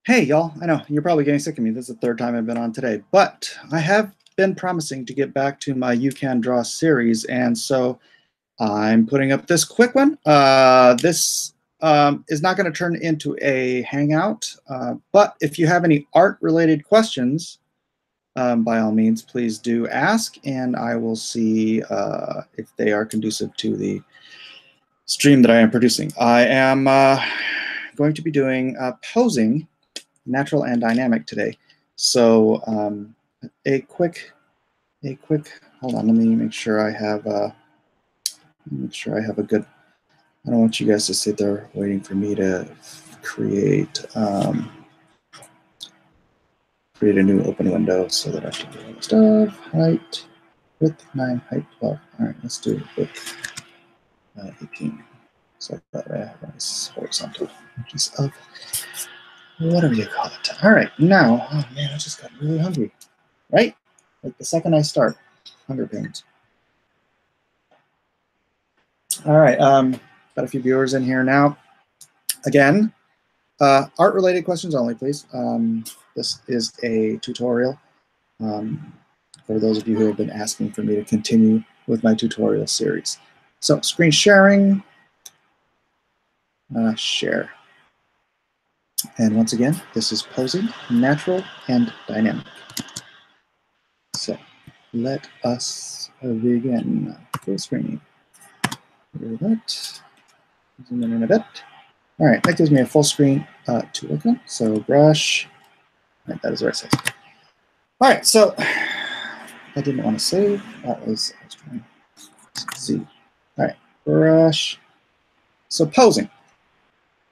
Hey, y'all. I know you're probably getting sick of me. This is the third time I've been on today, but I have been promising to get back to my You Can Draw series, and so I'm putting up this quick one. This is not going to turn into a hangout, but if you have any art-related questions, by all means, please do ask, and I will see if they are conducive to the stream that I am producing. I am going to be doing posing, natural and dynamic today. So a quick, hold on, let me make sure I have a good, I don't want you guys to sit there waiting for me to create a new open window so that I can do all the stuff. Height, width 9, height 12. All right, let's do width 18. So that I have a horizontal, which is of whatever you call it. All right, now, oh man, I just got really hungry, right? Like the second I start, hunger pains. All right, got a few viewers in here now. Again, art-related questions only, please. This is a tutorial for those of you who have been asking for me to continue with my tutorial series. So, screen sharing, share. And once again, this is posing, natural and dynamic. So, let us begin. Full screen. That. Zoom in a bit. All right, that gives me a full screen to work on. So brush. All right, that is the right size. All right, so I didn't want to save. That was I was trying Z. All right, brush. So posing.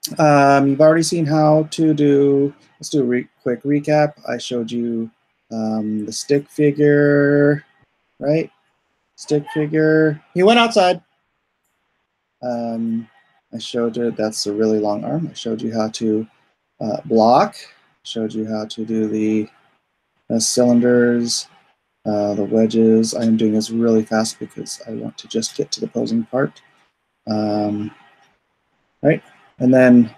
You've already seen how to do. Let's do a quick recap. I showed you the stick figure, right? Stick figure. He went outside. I showed you that's a really long arm. I showed you how to block. Showed you how to do the cylinders, the wedges. I am doing this really fast because I want to just get to the posing part. Right, and then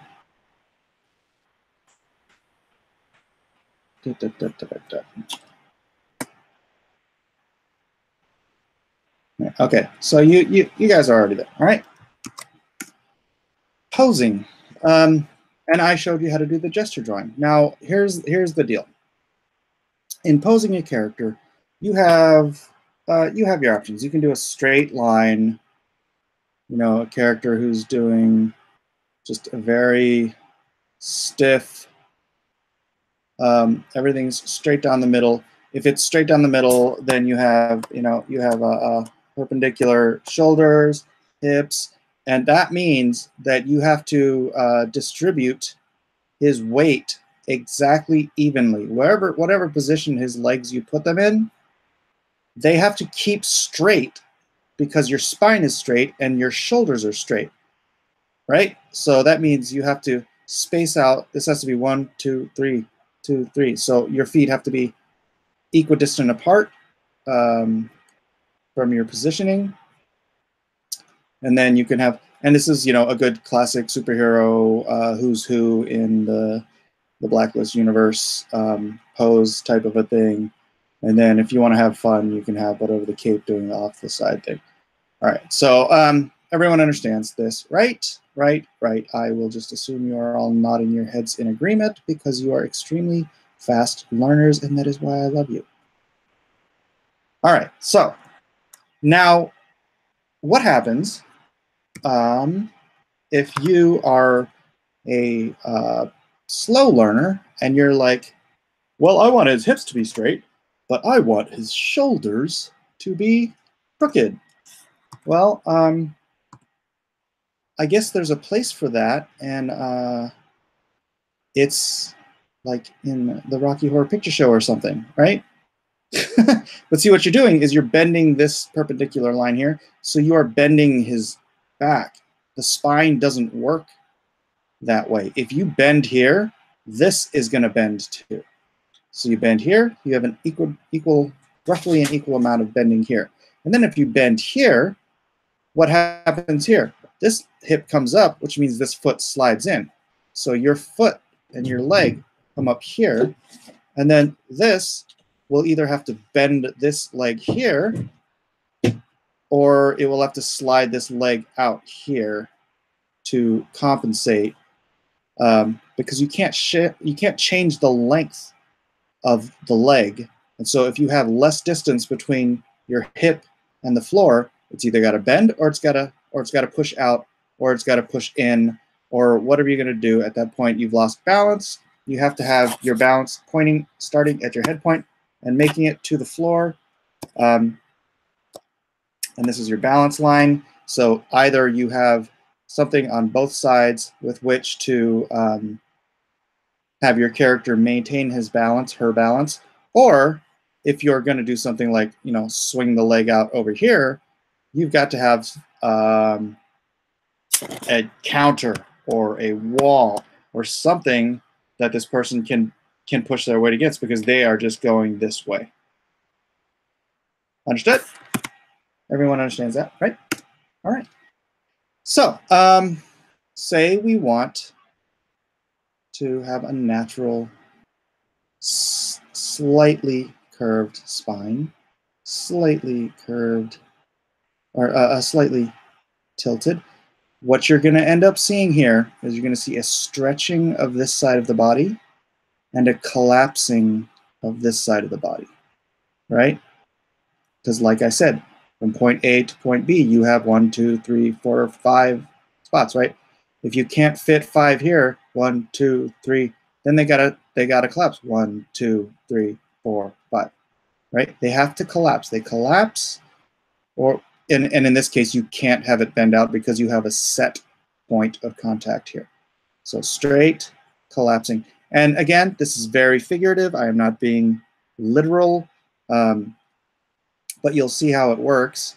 okay. So you guys are already there. All right. Posing, and I showed you how to do the gesture drawing. Now here's the deal. In posing a character, you have your options. You can do a straight line, you know, a character who's doing just a very stiff, everything's straight down the middle. If it's straight down the middle, then you have perpendicular shoulders, hips, and that means that you have to distribute his weight exactly evenly. Whatever position his legs you put them in, they have to keep straight because your spine is straight and your shoulders are straight, right? So that means you have to space out. This has to be 1, 2, 3, 2, 3. So your feet have to be equidistant apart from your positioning. And then you can have, and this is, you know, a good classic superhero who's who in the Blacklist universe pose type of a thing. And then if you want to have fun, you can have whatever the cape doing the off the side thing. All right, so everyone understands this, right? Right. I will just assume you are all nodding your heads in agreement because you are extremely fast learners, and that is why I love you. All right, so now what happens if you are a slow learner and you're like, well, I want his hips to be straight, but I want his shoulders to be crooked. Well, I guess there's a place for that, and it's like in the Rocky Horror Picture Show or something, right? But see, what you're doing is you're bending this perpendicular line here, so you are bending his back. The spine doesn't work that way. If you bend here, this is going to bend too. So you bend here, you have an roughly an equal amount of bending here. And then if you bend here, what happens here? This hip comes up, which means this foot slides in. So your foot and your leg come up here, and then this will either have to bend this leg here, or it will have to slide this leg out here to compensate, because you can't change the length of the leg. And so if you have less distance between your hip and the floor, it's either got to bend, or it's got to push out, or it's got to push in, or whatever you're going to do. At that point, you've lost balance. You have to have your balance starting at your head point and making it to the floor. And this is your balance line. So either you have something on both sides with which to have your character maintain his balance, her balance, or if you're going to do something like, you know, swing the leg out over here, you've got to have a counter or a wall or something that this person can push their weight against, because they are just going this way. Understood? Everyone understands that, right? All right. So say we want to have a natural, slightly curved spine, slightly curved, or slightly tilted. What you're going to end up seeing here is you're going to see a stretching of this side of the body and a collapsing of this side of the body, right? Because like I said, from point A to point B, you have 1, 2, 3, 4, 5 spots, right? If you can't fit 5 here, 1, 2, 3, then they gotta collapse. 1, 2, 3, 4, 5, right? They have to collapse. They collapse, and in this case, you can't have it bend out because you have a set point of contact here. So straight, collapsing. And again, this is very figurative. I am not being literal, but you'll see how it works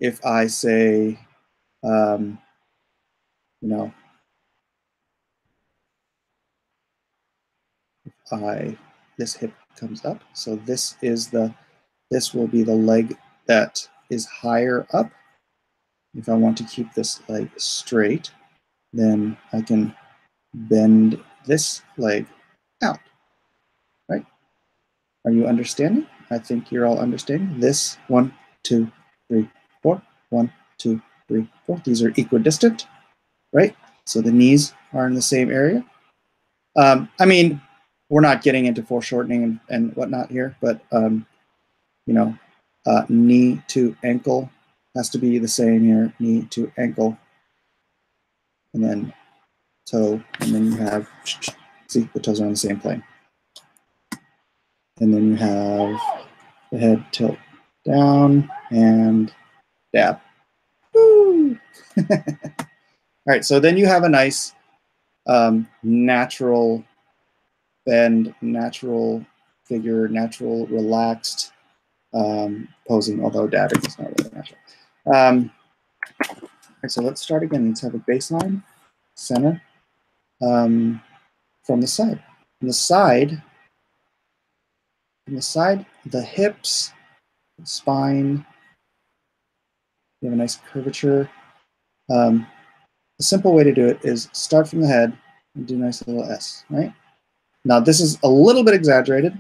if I say, you know, this hip comes up. So this will be the leg that is higher up. If I want to keep this leg straight, then I can bend this leg out, right? Are you understanding? I think you're all understanding. This 1, 2, 3, 4, 1, 2, 3, 4. These are equidistant, right? So the knees are in the same area. I mean, we're not getting into foreshortening and whatnot here, but you know, knee to ankle has to be the same here. Knee to ankle, and then toe, and then you have, see, the toes are on the same plane. And then you have the head tilt down and dab. Woo! All right, so then you have a nice natural bend, natural figure, natural relaxed posing, although dabbing is not really natural. All right, so let's start again. Let's have a baseline, center, from the side. From the side, the hips, the spine, you have a nice curvature. A simple way to do it is start from the head and do a nice little S, right? Now this is a little bit exaggerated,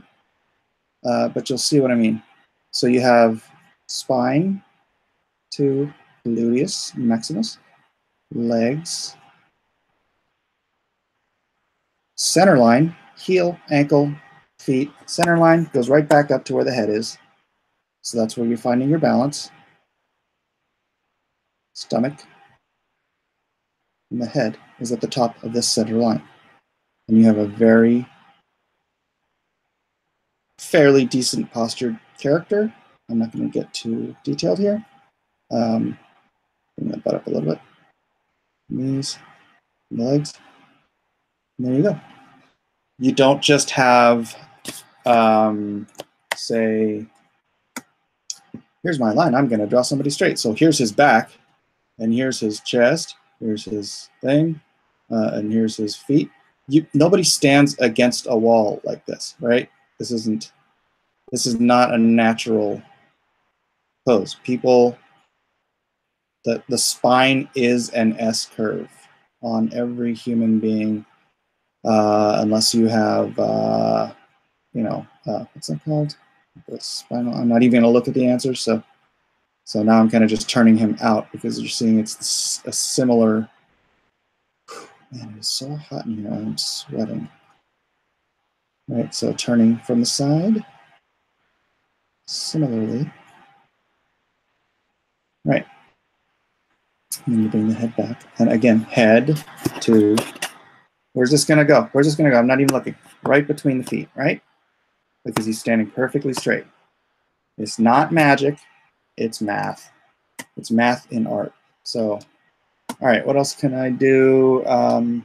but you'll see what I mean. So you have spine to gluteus maximus, legs, center line, heel, ankle, feet, center line goes right back up to where the head is. So that's where you're finding your balance. Stomach and the head is at the top of this center line. And you have a fairly decent postured character. I'm not going to get too detailed here. Bring that butt up a little bit. Knees, legs. And there you go. You don't just have, say, here's my line. I'm going to draw somebody straight. So here's his back, and here's his chest. Here's his thing, and here's his feet. Nobody stands against a wall like this, right? This is not a natural pose. The spine is an S curve on every human being unless you have, you know, what's that called? Spinal. I'm not even going to look at the answers. So now I'm kind of just turning him out because you're seeing it's a similar. Man, it's so hot in here. I'm sweating. Right, so turning from the side. Similarly. Right. And then you bring the head back. And again, head to, where's this going to go? Where's this going to go? I'm not even looking. Right between the feet, right? Because he's standing perfectly straight. It's not magic. It's math. It's math in art. So, all right, what else can I do? I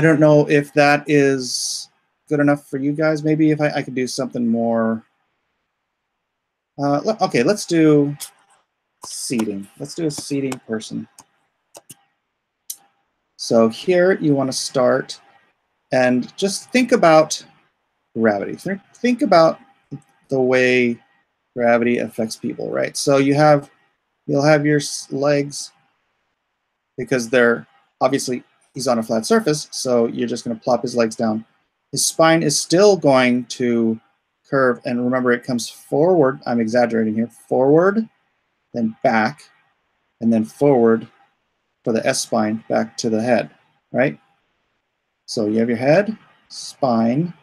don't know if that is good enough for you guys. Maybe if I could do something more. Okay, let's do seating. Let's do a seating person. So here you want to start and just think about gravity. Think about the way gravity affects people, right? So you'll have your legs, because they're obviously, he's on a flat surface, so you're just going to plop his legs down. His spine is still going to curve, and remember, it comes forward. I'm exaggerating here. Forward, then back, and then forward for the S-spine back to the head, right? So you have your head, spine.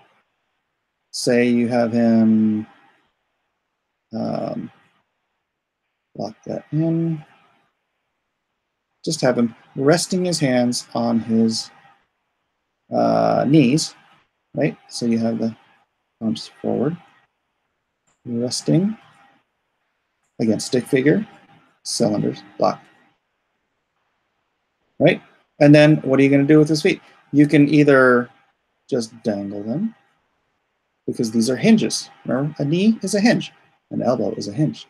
Say you have him lock that in. Just have him resting his hands on his knees, right? So you have the arms forward, resting. Again, stick figure, cylinders, block. Right? And then what are you going to do with his feet? You can either just dangle them, because these are hinges. Remember, a knee is a hinge. An elbow is a hinge.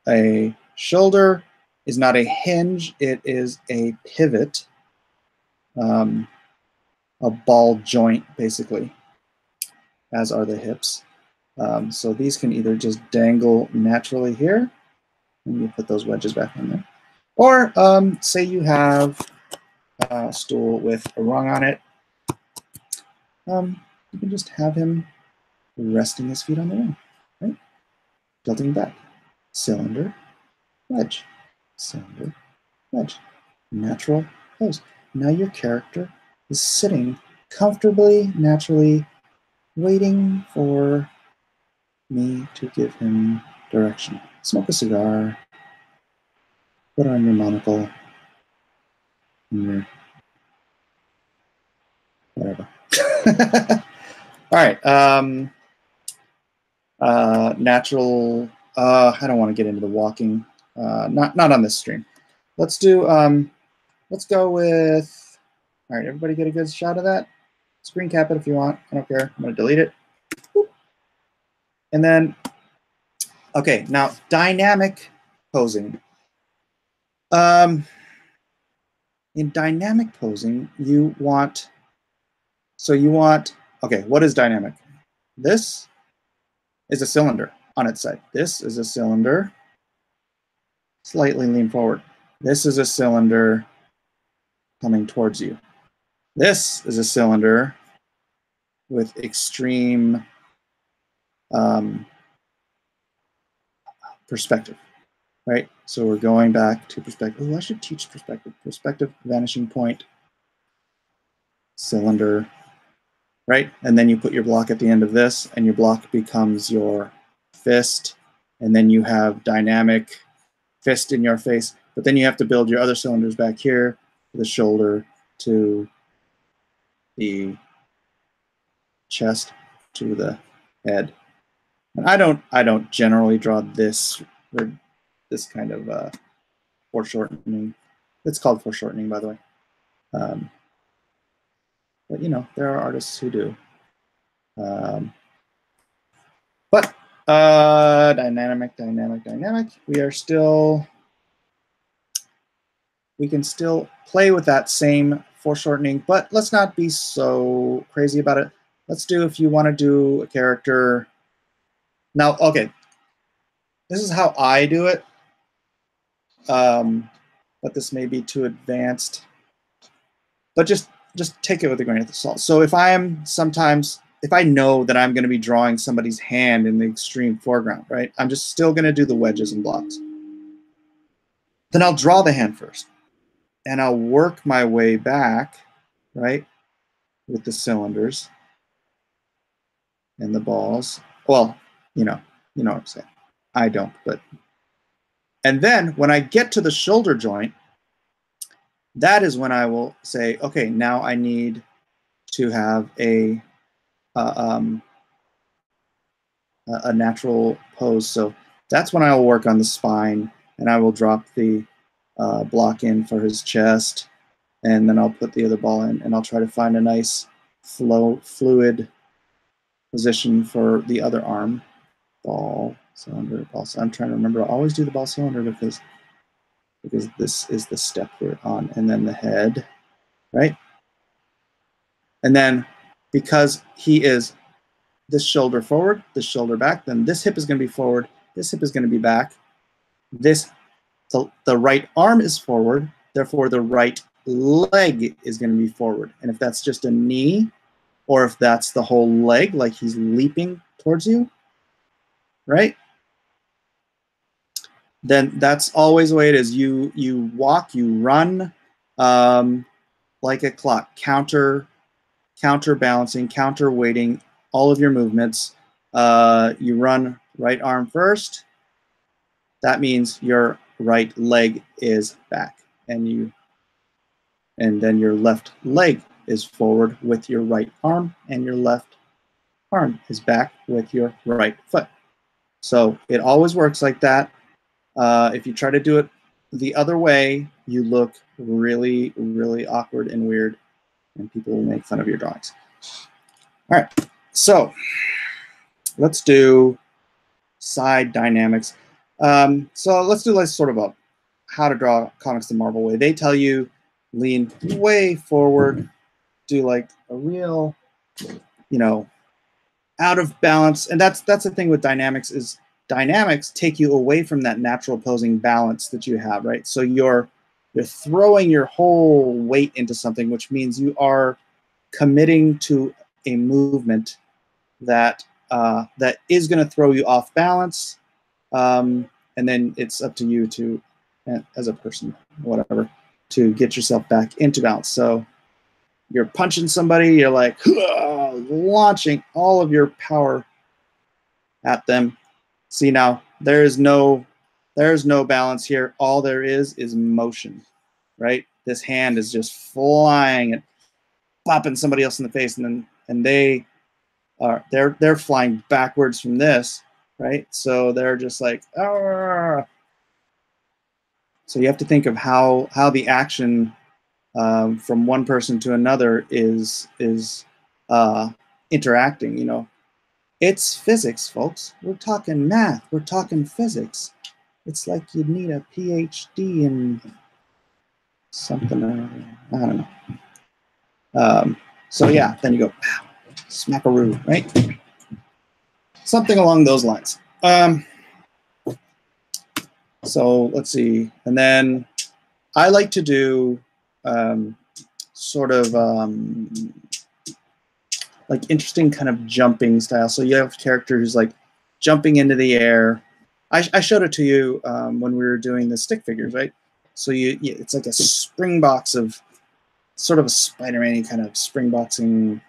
A shoulder is not a hinge. It is a pivot, a ball joint, basically, as are the hips. So these can either just dangle naturally here, and you put those wedges back in there. Or say you have a stool with a rung on it. You can just have him resting his feet on the rung, right? Tilting back. Cylinder, wedge. Cylinder, wedge. Natural pose. Now your character is sitting comfortably, naturally, waiting for me to give him direction. Smoke a cigar. Put on your monocle. And your whatever. All right. Natural. I don't want to get into the walking. Not on this stream. Let's do. Let's go with. All right. Everybody get a good shot of that. Screen cap it if you want. I don't care. I'm going to delete it. And then, okay. Now dynamic posing. In dynamic posing, you want. Okay, what is dynamic? This is a cylinder on its side. This is a cylinder. Slightly lean forward. This is a cylinder coming towards you. This is a cylinder with extreme perspective, right? So we're going back to perspective. Oh, I should teach perspective. Perspective, vanishing point, cylinder, right? And then you put your block at the end of this, and your block becomes your fist, and then you have dynamic fist in your face, but then you have to build your other cylinders back here, to the shoulder, to the chest, to the head. And I don't generally draw this kind of foreshortening. It's called foreshortening, by the way. But you know, there are artists who do. But dynamic. We can still play with that same foreshortening, but let's not be so crazy about it. Let's do, if you want to do a character. Now, okay, this is how I do it, but this may be too advanced. But just just take it with a grain of salt. So if I know that I'm going to be drawing somebody's hand in the extreme foreground, right? I'm just still going to do the wedges and blocks. Then I'll draw the hand first, and I'll work my way back, right, with the cylinders and the balls. Well, you know what I'm saying. I don't, but. And then when I get to the shoulder joint, that is when I will say, okay, now I need to have a natural pose. So that's when I will work on the spine, and I will drop the block in for his chest, and then I'll put the other ball in, and I'll try to find a nice fluid position for the other arm. Ball, cylinder, ball. So I'm trying to remember. I always do the ball cylinder because this is the step we're on, and then the head, right? And then because he is this shoulder forward, this shoulder back, then this hip is going to be forward, this hip is going to be back. The right arm is forward, therefore the right leg is going to be forward. And if that's just a knee, or if that's the whole leg, like he's leaping towards you, right? Then that's always the way it is. You walk, you run like a clock, counterbalancing, counterweighting all of your movements. You run right arm first. That means your right leg is back, and then your left leg is forward with your right arm, and your left arm is back with your right foot. So it always works like that. If you try to do it the other way, you look really, really awkward and weird, and people will make fun of your drawings. All right, so let's do side dynamics. So let's do sort of a how to draw comics the Marvel way. They tell you lean way forward, do like a real, out of balance. And that's the thing with dynamics is dynamics take you away from that natural posing balance that you have, right? So you're throwing your whole weight into something, which means you are committing to a movement that that is going to throw you off balance, and then it's up to you to, as a person, whatever, to get yourself back into balance. So you're punching somebody, you're like launching all of your power at them. See, now there's no balance here. All there is motion, right? This hand is just flying and popping somebody else in the face, and they're flying backwards from this, right? So they're just like, ah. So you have to think of how the action from one person to another is interacting. It's physics, folks. We're talking math. We're talking physics. It's like you'd need a PhD in something. I don't know. So yeah, then you go, pow, smackaroo, right? Something along those lines. So let's see. And then I like to do sort of like interesting kind of jumping style. So you have a character who's like jumping into the air. I showed it to you when we were doing the stick figures, right? So it's like a spring box of sort of a Spider-Man kind of spring boxing.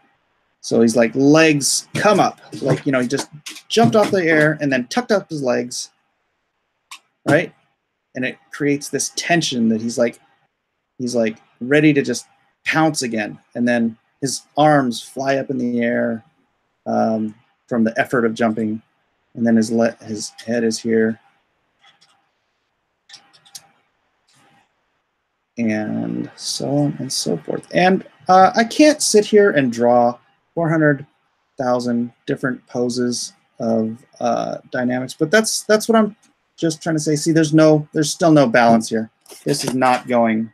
So he's like legs come up, like, he just jumped off the air and then tucked up his legs, right? And it creates this tension that he's like ready to just pounce again. And then his arms fly up in the air from the effort of jumping. And then his head is here. And so on and so forth. And I can't sit here and draw 400,000 different poses of dynamics, but that's what I'm just trying to say. See, there's still no balance here. This is not going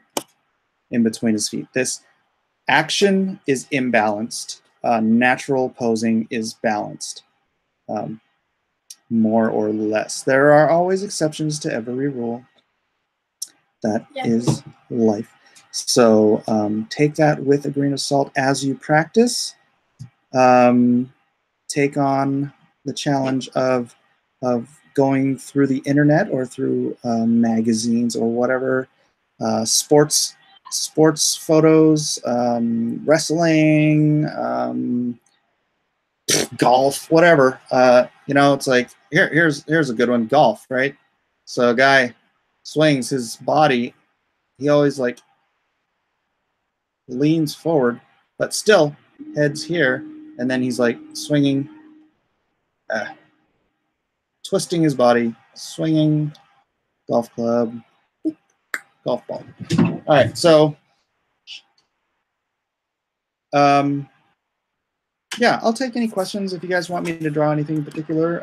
in between his feet. This action is imbalanced. Natural posing is balanced, more or less. There are always exceptions to every rule. That is life. So take that with a grain of salt as you practice. Take on the challenge of going through the internet or through magazines or whatever, sports photos, wrestling, golf, whatever. You know, it's like here's a good one, golf, right? So a guy swings his body, he always like leans forward, but still heads here, and then he's like swinging, twisting his body, swinging, golf club, golf ball. All right, so yeah, I'll take any questions if you guys want me to draw anything in particular.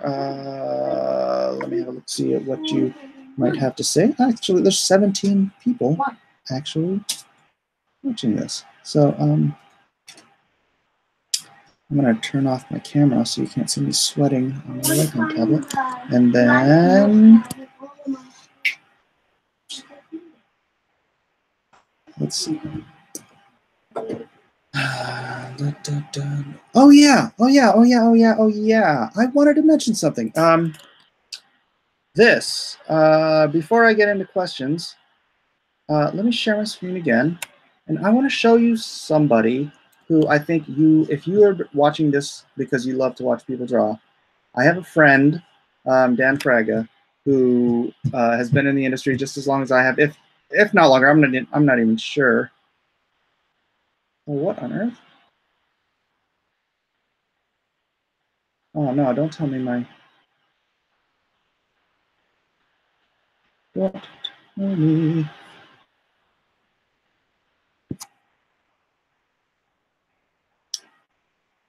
Let me have a look, see at what you might have to say. Actually, there's 17 people actually watching this. So I'm going to turn off my camera so you can't see me sweating on my webcam tablet. And then let's see. Oh yeah. I wanted to mention something. Before I get into questions, let me share my screen again. And I want to show you somebody who I think if you are watching this because you love to watch people draw, I have a friend, Dan Fraga, who has been in the industry just as long as I have, if not longer. I'm not even sure. Oh, what on earth? Oh no! Don't tell me my. Don't tell me.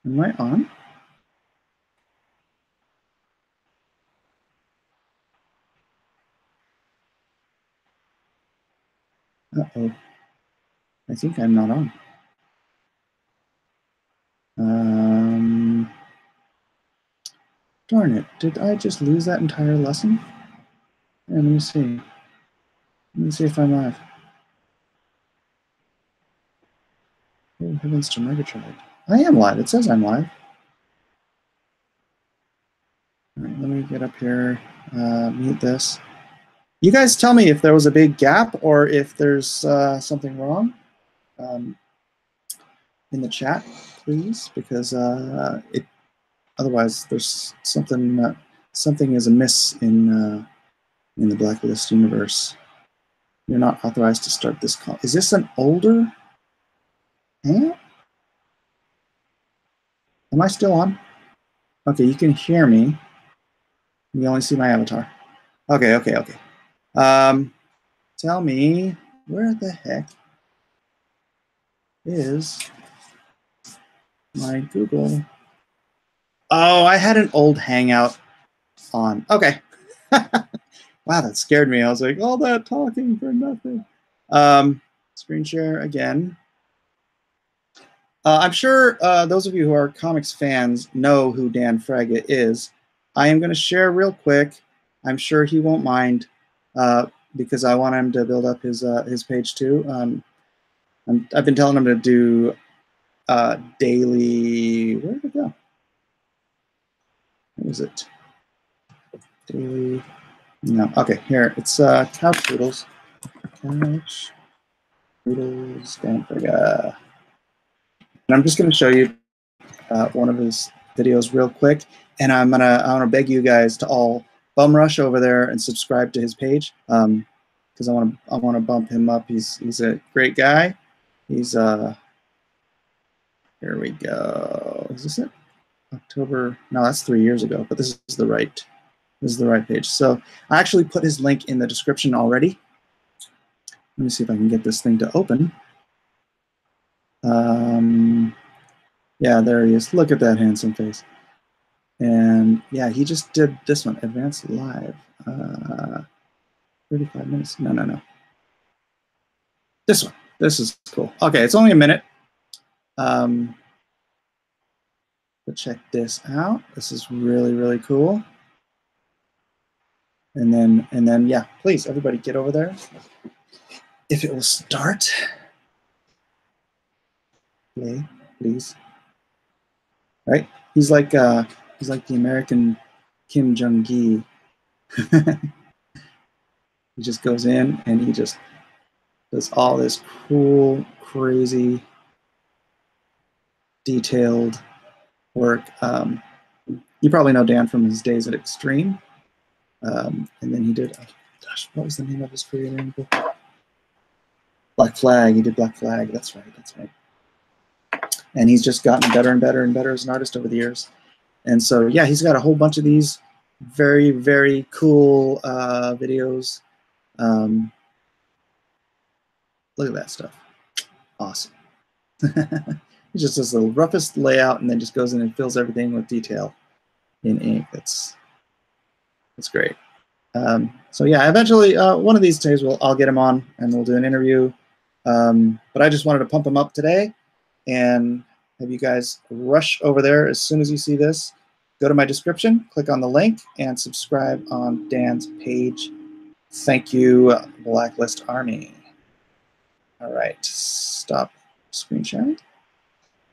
Am I on? Uh-oh. I think I'm not on. Darn it. Did I just lose that entire lesson? Yeah, let me see. Let me see if I'm live. Oh, heavens to Megatron. I am live. It says I'm live. All right, let me get up here, mute this. You guys tell me if there was a big gap or if there's something wrong in the chat, please, because otherwise there's something is amiss in the Blacklist universe. You're not authorized to start this call. Is this an older hangout? Am I still on? Okay, you can hear me. You only see my avatar. Okay. Tell me, where the heck is my Google? Oh, I had an old hangout on. Okay. Wow, that scared me. I was like, all that talking for nothing. Screen share again. I'm sure those of you who are comics fans know who Dan Fraga is. I am going to share real quick. I'm sure he won't mind because I want him to build up his page too. I've been telling him to do daily. Where did it go? What is it? Daily. No. Okay, here. It's Couch Doodles. Couch Doodles Dan Fraga. And I'm just going to show you one of his videos real quick, and I want to beg you guys to all bum rush over there and subscribe to his page because I want to bump him up. He's a great guy. He's here we go. Is this it? October? No, that's 3 years ago. But this is the right page. So I actually put his link in the description already. Let me see if I can get this thing to open. Yeah, there he is. Look at that handsome face. And yeah, he just did this one, Advanced Live. 35 minutes. No. This one. This is cool. Okay, it's only a minute. But check this out. This is really, really cool. And then, yeah, please, everybody get over there. If it will start. play, please. Right? He's like the American Kim Jong-gi. He just goes in and he just does all this cool, crazy, detailed work. You probably know Dan from his days at Extreme. And then he did, gosh, what was the name of his Korean book? Black Flag. He did Black Flag. That's right. That's right. And he's just gotten better and better and better as an artist over the years. And so, yeah, he's got a whole bunch of these very, very cool videos. Look at that stuff. Awesome. He just does the roughest layout and then just goes in and fills everything with detail in ink. That's great. So yeah, eventually one of these days I'll get him on and we'll do an interview. But I just wanted to pump him up today and have you guys rush over there as soon as you see this. Go to my description, click on the link, and subscribe on Dan's page. Thank you, Blacklist Army. All right, stop screen sharing.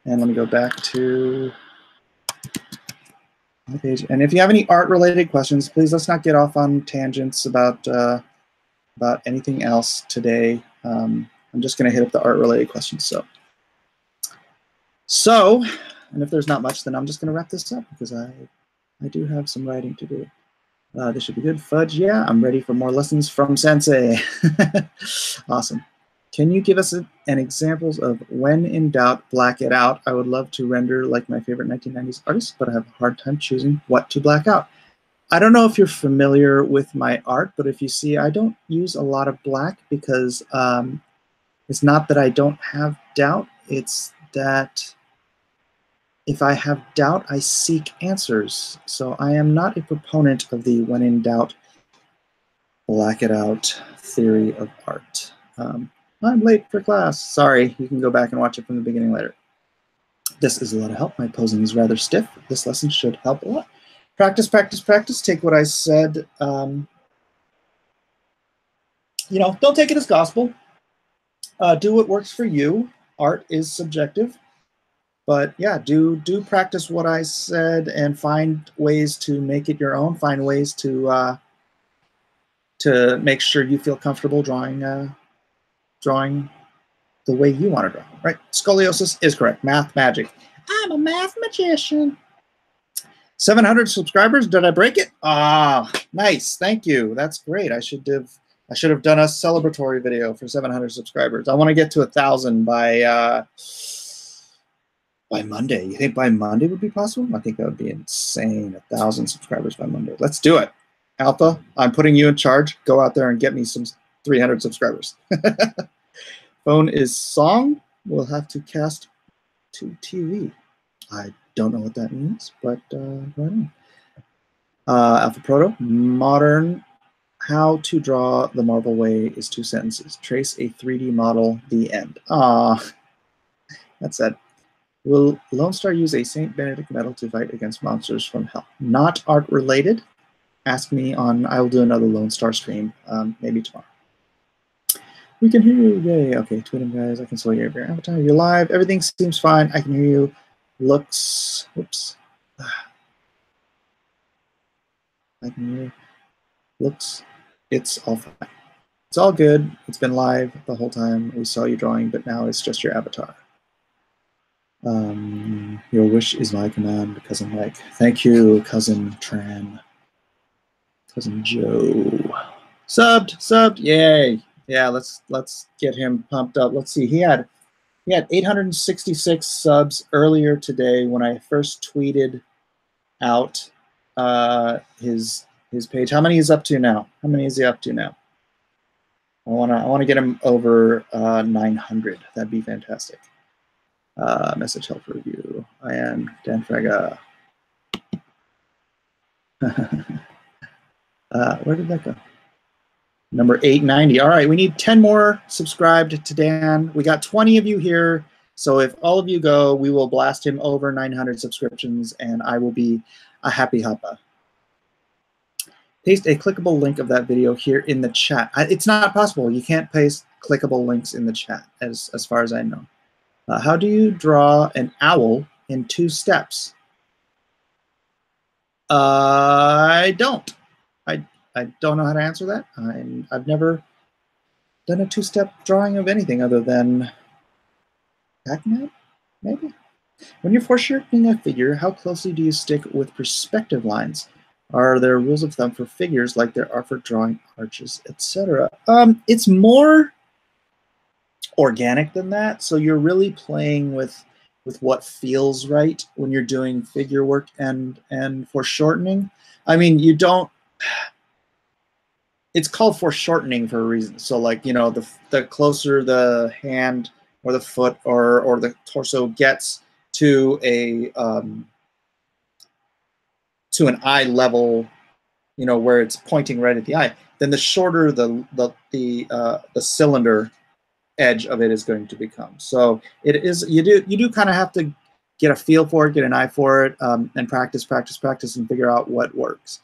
And let me go back to my page. And if you have any art-related questions, please let's not get off on tangents about anything else today. I'm just going to hit up the art-related questions. So, and if there's not much, then I'm just going to wrap this up because I do have some writing to do. This should be good. Fudge, yeah, I'm ready for more lessons from Sensei. Awesome. Can you give us an examples of when in doubt, black it out? I would love to render like my favorite 1990s artists, but I have a hard time choosing what to black out. I don't know if you're familiar with my art, but if you see, I don't use a lot of black because it's not that I don't have doubt, it's that if I have doubt, I seek answers. So I am not a proponent of the when in doubt, black it out theory of art. I'm late for class. Sorry, you can go back and watch it from the beginning later. This is a lot of help. My posing is rather stiff. This lesson should help a lot. Practice, practice, practice. Take what I said. You know, don't take it as gospel. Do what works for you. Art is subjective. But yeah, do practice what I said and find ways to make it your own. Find ways to make sure you feel comfortable drawing the way you want to draw, right? Scoliosis is correct. Math magic. I'm a math magician. 700 subscribers. Did I break it? Ah, nice. Thank you. That's great. I should have done a celebratory video for 700 subscribers. I want to get to 1,000 by Monday. You think by Monday would be possible? I think that would be insane. 1,000 subscribers by Monday. Let's do it. Alpha, I'm putting you in charge. Go out there and get me some 300 subscribers. Phone is song. We'll have to cast to TV. I don't know what that means, but right on. Alpha Proto, modern. How to draw the marble way is 2 sentences. Trace a 3D model, the end. Ah, that's sad. Will Lone Star use a St. Benedict medal to fight against monsters from hell? Not art related. Ask me on, I will do another Lone Star stream, maybe tomorrow. We can hear you, yay. Okay, tweeting guys, I can still hear your avatar. You're live, everything seems fine. I can hear you. Looks, whoops. I can hear you. Looks, it's all fine. It's all good. It's been live the whole time. We saw you drawing, but now it's just your avatar. Your wish is my command, Cousin Mike. Thank you, Cousin Tran. Cousin Joe. Subbed, yay. Yeah, let's get him pumped up. Let's see. He had 866 subs earlier today when I first tweeted out his page. How many is up to now? How many is he up to now? I wanna get him over 900. That'd be fantastic. Message help review. I am Dan Fraga. Where did that go? Number 890. All right, we need 10 more subscribed to Dan. We got 20 of you here. So if all of you go, we will blast him over 900 subscriptions and I will be a happy hoppa. Paste a clickable link of that video here in the chat. It's not possible. You can't paste clickable links in the chat as far as I know. How do you draw an owl in 2 steps? I don't. I don't know how to answer that. I've never done a 2-step drawing of anything other than Pac-Man, maybe? When you're foreshortening a figure, how closely do you stick with perspective lines? Are there rules of thumb for figures like there are for drawing arches, etc.? It's more organic than that. So you're really playing with what feels right when you're doing figure work and foreshortening. I mean, you don't. It's called foreshortening for a reason. So, like, you know, the closer the hand or the foot or the torso gets to an eye level, you know, where it's pointing right at the eye, then the shorter the cylinder edge of it is going to become. So it is, you do kind of have to get a feel for it, get an eye for it, and practice, and figure out what works.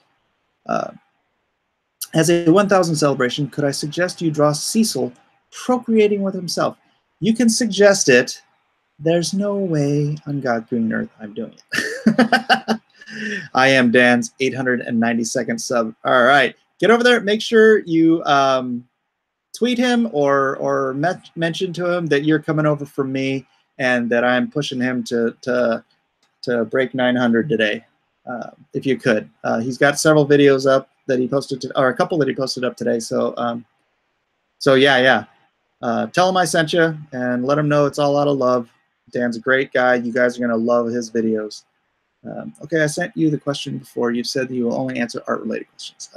As a 1000 celebration, could I suggest you draw Cecil procreating with himself? You can suggest it. There's no way on God green earth I'm doing it. I am Dan's 892nd sub. All right, get over there. Make sure you tweet him or mention to him that you're coming over from me and that I'm pushing him to break 900 today, if you could. He's got several videos up that he posted, or a couple that he posted up today. So, yeah. Tell him I sent you and let him know it's all out of love. Dan's a great guy. You guys are gonna love his videos. Okay, I sent you the question before. You said that you will only answer art-related questions.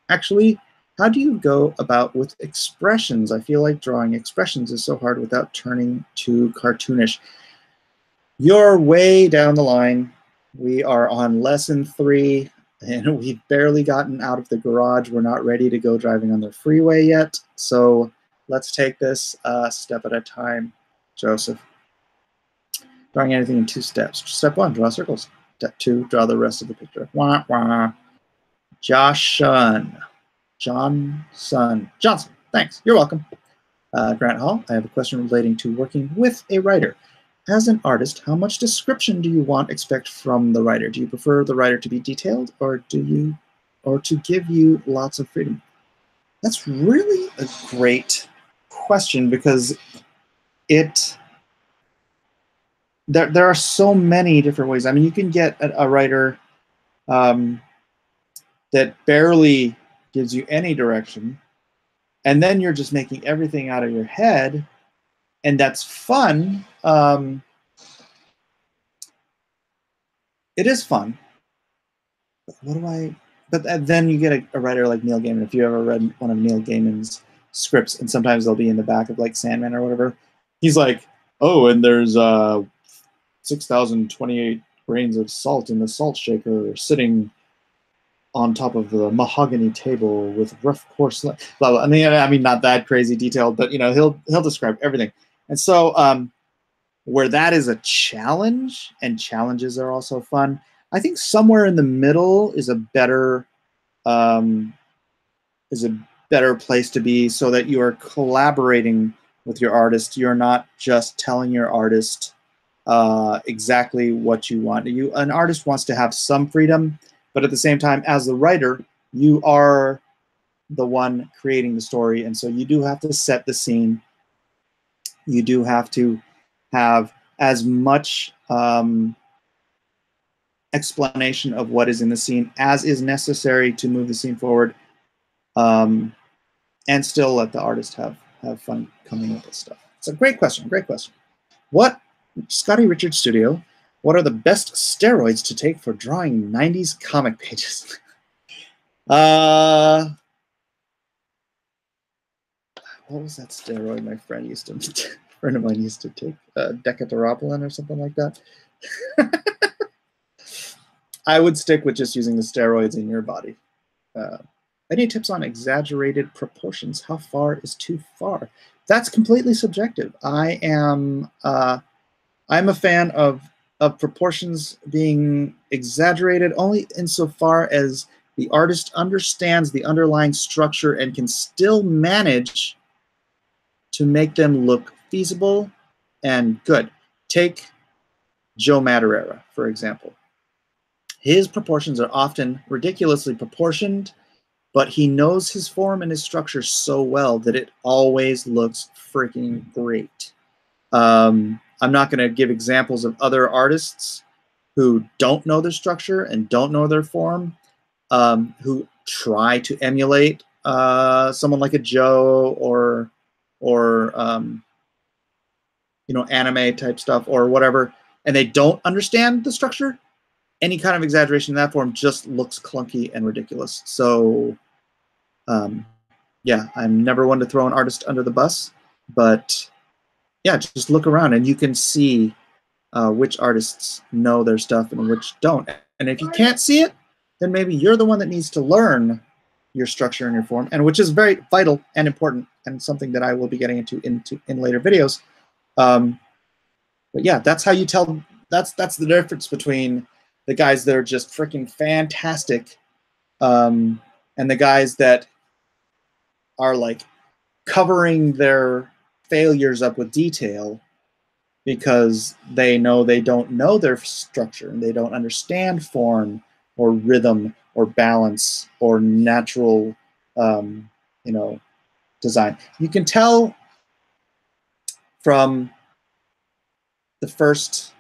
Actually, how do you go about with expressions? I feel like drawing expressions is so hard without turning too cartoonish. You're way down the line. We are on lesson 3, and we've barely gotten out of the garage. We're not ready to go driving on the freeway yet. So let's take this step at a time. Joseph. Drawing anything in 2 steps. Step 1, draw circles. Step 2, draw the rest of the picture. Wah, wah. Johnson, thanks. You're welcome. Grant Hall, I have a question relating to working with a writer. As an artist, how much description do you expect from the writer? Do you prefer the writer to be detailed, or to give you lots of freedom? That's really a great question, because there are so many different ways. I mean, you can get a writer that barely gives you any direction, and then you're just making everything out of your head, and that's fun. It is fun. But then you get a writer like Neil Gaiman. If you ever read one of Neil Gaiman's scripts, and sometimes they'll be in the back of like Sandman or whatever, he's like, oh, and there's 6,028 grains of salt in the salt shaker sitting on top of the mahogany table with rough coarse blah, blah. I mean, not that crazy detailed, but you know, he'll describe everything. And so where that is a challenge, and challenges are also fun, I think somewhere in the middle is a better place to be, so that you are collaborating with your artist. You're not just telling your artist exactly what you want. An artist wants to have some freedom, but at the same time, as the writer, you are the one creating the story, and so you do have to set the scene. You do have to have as much explanation of what is in the scene as is necessary to move the scene forward, and still let the artist have fun coming up with stuff. It's a great question. Great question. What, Scotty Richards Studio, what are the best steroids to take for drawing 90s comic pages? What was that steroid my friend of mine used to take? Decathlon or something like that. I would stick with just using the steroids in your body. Any tips on exaggerated proportions? How far is too far? That's completely subjective. I'm a fan of proportions being exaggerated only insofar as the artist understands the underlying structure and can still manage to make them look feasible and good. Take Joe Madureira, for example. His proportions are often ridiculously proportioned, but he knows his form and his structure so well that it always looks freaking great. I'm not going to give examples of other artists who don't know their structure and don't know their form, who try to emulate someone like a Joe or you know, anime type stuff or whatever, and they don't understand the structure. Any kind of exaggeration in that form just looks clunky and ridiculous. So, yeah, I'm never one to throw an artist under the bus, but yeah, just look around and you can see which artists know their stuff and which don't. And if you can't see it, then maybe you're the one that needs to learn your structure and your form, and which is very vital and important and something that I will be getting into in later videos. But yeah, that's how you tell. That's the difference between the guys that are just freaking fantastic, and the guys that are like covering their failures up with detail because they know they don't know their structure and they don't understand form or rhythm or balance or natural, you know, design. You can tell from the first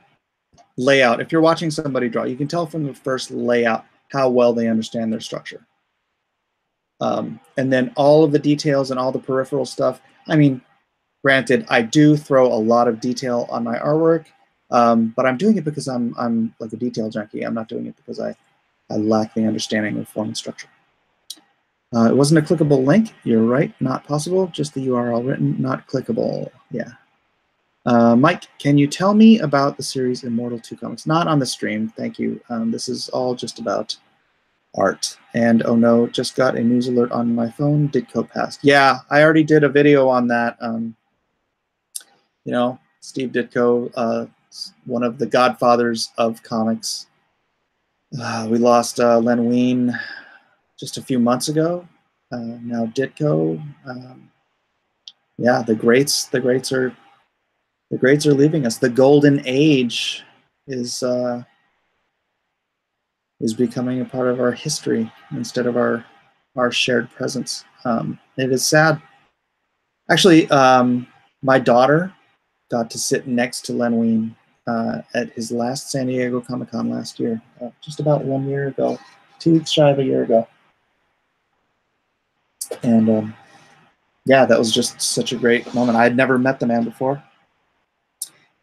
layout. If you're watching somebody draw, you can tell from the first layout how well they understand their structure. And then all of the details and all the peripheral stuff. I mean, granted, I do throw a lot of detail on my artwork, but I'm doing it because I'm like a detail junkie. I'm not doing it because I lack the understanding of form and structure. It wasn't a clickable link. You're right. Not possible. Just the URL written. Not clickable. Yeah. Mike, can you tell me about the series Immortal 2 Comics? Not on the stream. Thank you. This is all just about art. And oh no, just got a news alert on my phone. Ditko passed. Yeah, I already did a video on that. You know, Steve Ditko, one of the godfathers of comics. We lost Len Wein just a few months ago. Now Ditko. Yeah, the greats are leaving us. The golden age is becoming a part of our history instead of our shared presence. It is sad. Actually, my daughter got to sit next to Len Wein at his last San Diego Comic-Con last year, just about 1 year ago, 2 weeks shy of a year ago. And yeah, that was just such a great moment. I had never met the man before.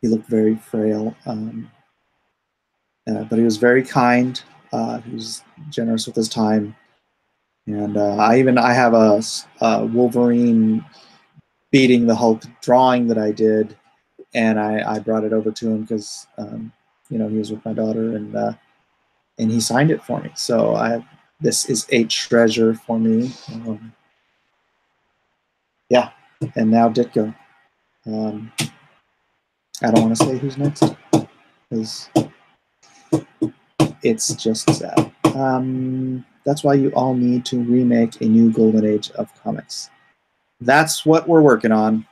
He looked very frail, but he was very kind. He was generous with his time. And I have a Wolverine beating the Hulk drawing that I did, and I brought it over to him because you know, he was with my daughter, and he signed it for me. So this is a treasure for me. Yeah, and now Ditko. I don't want to say who's next because it's just sad. That's why you all need to remake a new golden age of comics. That's what we're working on.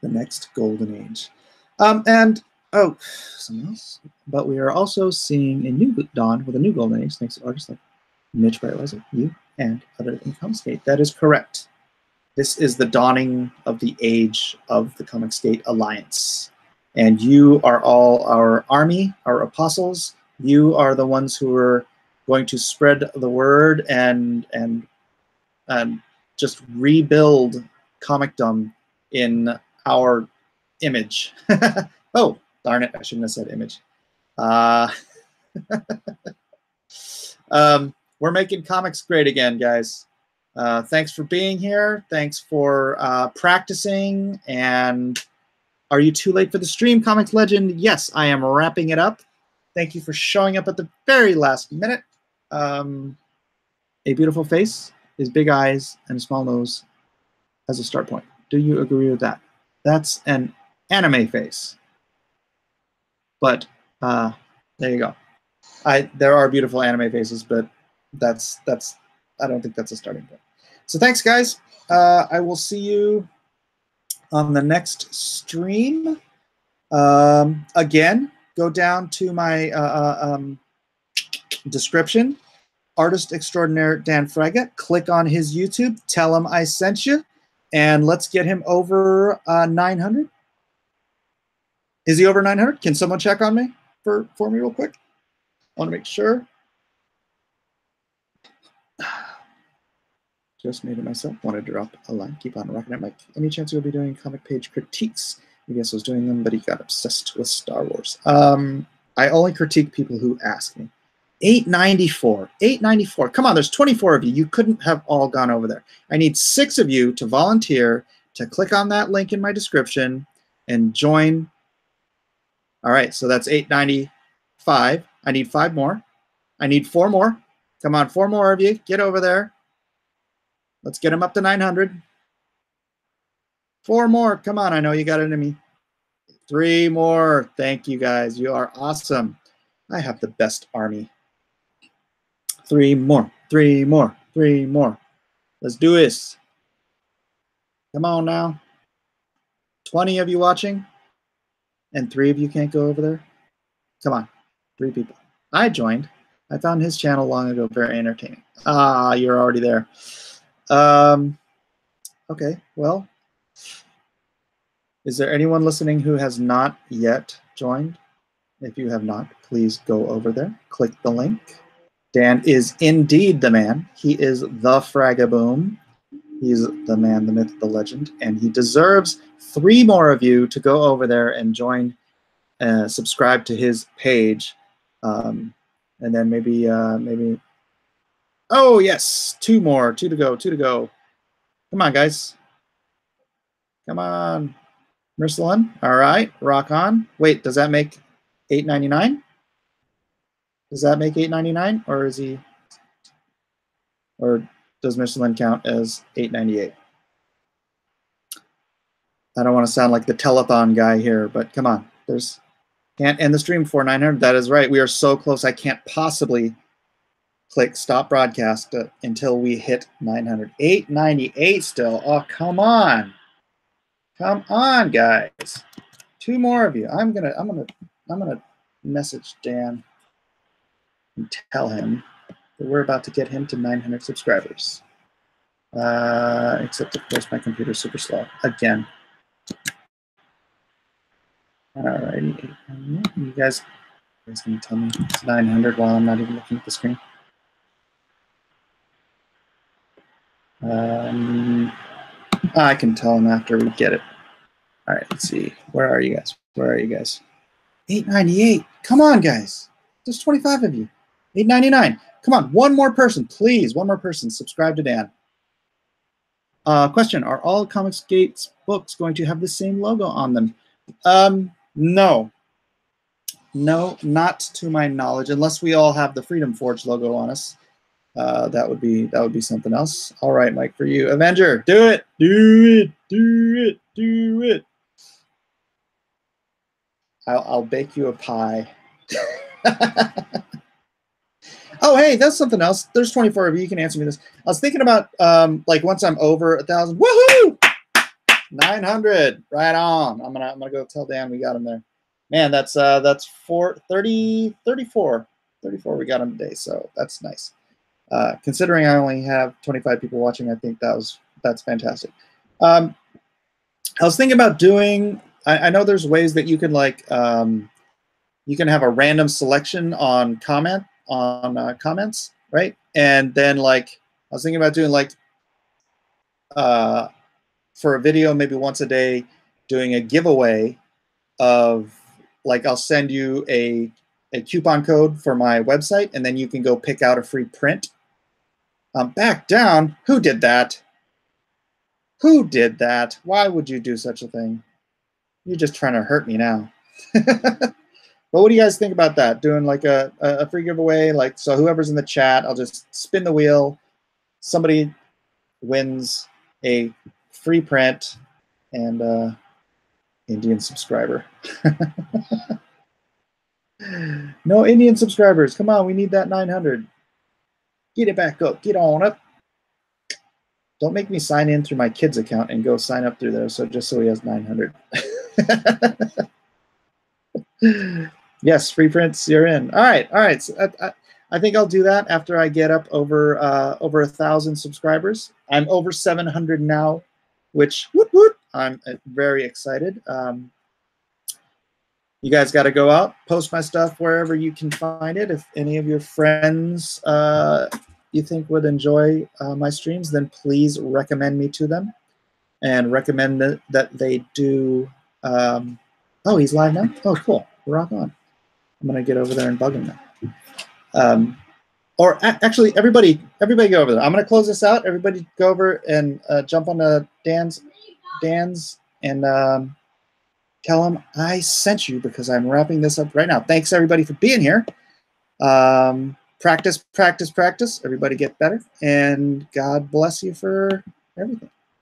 The next golden age. And oh, something else. But we are also seeing a new dawn with a new golden age, thanks to artists like Mitch Brightweiser, you, and other in Comicsgate. That is correct. This is the dawning of the age of the Comicsgate Alliance. And you are all our army, our apostles. You are the ones who are going to spread the word and just rebuild comicdom in our image. Oh, darn it, I shouldn't have said image. We're making comics great again, guys. Thanks for being here. Thanks for practicing. And are you too late for the stream, Comics Legend? Yes, I am wrapping it up. Thank you for showing up at the very last minute. A beautiful face is big eyes and a small nose as a start point. Do you agree with that? That's an anime face. But there you go. There are beautiful anime faces, but that's I don't think that's a starting point. So thanks, guys. I will see you on the next stream. Again, go down to my description. Artist extraordinaire Dan Fraga. Click on his YouTube. Tell him I sent you. And let's get him over 900. Is he over 900? Can someone check on me for me real quick? I want to make sure. Just made it myself. Want to drop a line. Keep on rocking it, Mike. Any chance you'll be doing comic page critiques? I guess I was doing them, but he got obsessed with Star Wars. I only critique people who ask me. 894. 894. Come on, there's 24 of you. You couldn't have all gone over there. I need 6 of you to volunteer to click on that link in my description and join. All right, so that's 895. I need 5 more. I need 4 more. Come on, 4 more of you. Get over there. Let's get them up to 900. 4 more. Come on, I know you got it in me. 3 more. Thank you, guys. You are awesome. I have the best army. 3 more. 3 more. 3 more. Let's do this. Come on now. 20 of you watching, and 3 of you can't go over there. Come on. 3 people. I joined. I found his channel long ago. Very entertaining. Ah, you're already there. Okay, well, is there anyone listening who has not yet joined? If you have not, please go over there. Click the link. Dan is indeed the man. He is the Fragaboom. He's the man, the myth, the legend, and he deserves 3 more of you to go over there and join, subscribe to his page, and then maybe. Oh yes, 2 more, 2 to go, 2 to go. Come on, guys. Come on, Mirsalyn. All right, rock on. Wait, does that make 8.99? Does that make 8.99, or is he? Or does Mirsalyn count as 8.98? I don't want to sound like the telethon guy here, but come on. Can't end the stream before 900. That is right. We are so close. I can't possibly click stop broadcast until we hit 900. 898 still. Oh, come on. Come on, guys. 2 more of you. I'm gonna message Dan and tell him that we're about to get him to 900 subscribers. Except of course my computer's super slow again. Alrighty, you guys gonna tell me it's 900 while I'm not even looking at the screen? I can tell him after we get it. All right, let's see. Where are you guys? Where are you guys? 898. Come on, guys. There's 25 of you. 899. Come on, 1 more person, please. 1 more person. Subscribe to Dan. Question: are all Comicsgate's books going to have the same logo on them? No. No, not to my knowledge, unless we all have the Freedom Forge logo on us. That would be something else. All right, Mike, for you. Avenger, do it. Do it. Do it. Do it. I'll bake you a pie. Oh, hey, that's something else. There's 24 of you. You can answer me this. I was thinking about like once I'm over 1,000. Woohoo! 900. Right on. I'm gonna go tell Dan we got him there. Man, that's 34 we got him today. So that's nice. Considering I only have 25 people watching, I think that's fantastic. I was thinking about doing. I know there's ways that you can like you can have a random selection on comments, right? And then like I was thinking about doing like for a video maybe once a day, doing a giveaway of like I'll send you a coupon code for my website, and then you can go pick out a free print. Back down. Who did that? Who did that? Why would you do such a thing? You're just trying to hurt me now. But what do you guys think about that? Doing like a free giveaway, like so whoever's in the chat, I'll just spin the wheel. Somebody wins a free print and Indian subscriber. No Indian subscribers. Come on, we need that 900. Get it back up. Get on up. Don't make me sign in through my kid's account and go sign up through there. So just so he has 900. Yes, free prints, you're in. All right, all right. So I think I'll do that after I get up over 1,000 subscribers. I'm over 700 now, which whoop, whoop, I'm very excited. You guys got to go out, post my stuff wherever you can find it. If any of your friends you think would enjoy my streams, then please recommend me to them, and recommend that they do. Oh, he's live now? Oh, cool. Rock on. I'm going to get over there and bug him now. Or actually, everybody go over there. I'm going to close this out. Everybody go over and jump on Dan's and tell him I sent you, because I'm wrapping this up right now. Thanks, everybody, for being here. Practice, practice, practice. Everybody get better. And God bless you for everything.